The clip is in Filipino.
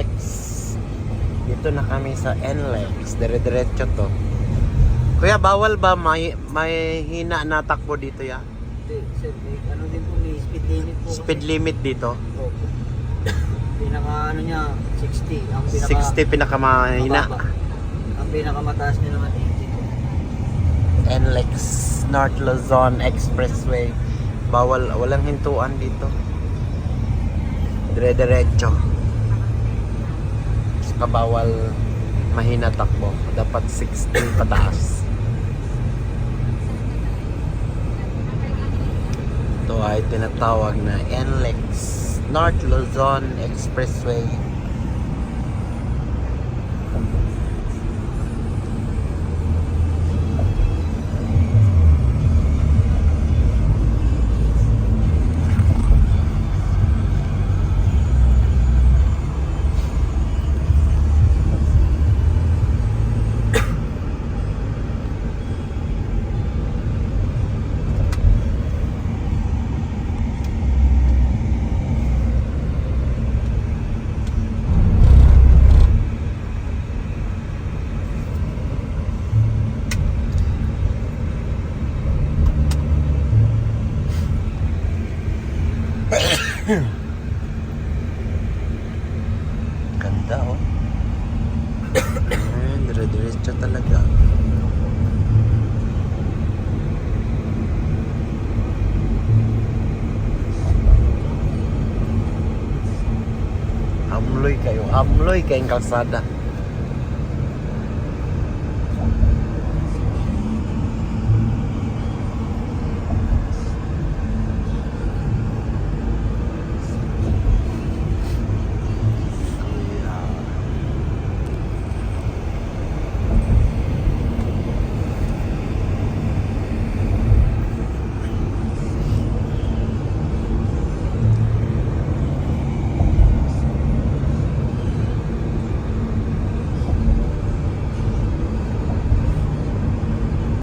NLEX. Dito na kami sa NLEX. Dire-diretso to. Kuya, bawal ba may hina na takbo dito ya? Sir, ano din po, may speed limit po. Speed limit dito? Opo. Pinaka ano niya, 60. Ang pinaka 60 pinakamahina. mababa. Ang pinakamataas niya naman 80. NLEX North Luzon Expressway. Bawal, walang hintuan dito. Dire-diretso. Saka bawal mahina takbo. Dapat 60 pataas. Ito ay tinatawag na NLEX North Luzon Expressway. Ganda oh. Dire-diretso talaga. Hamloy kayo, hamloy kayong kalsada.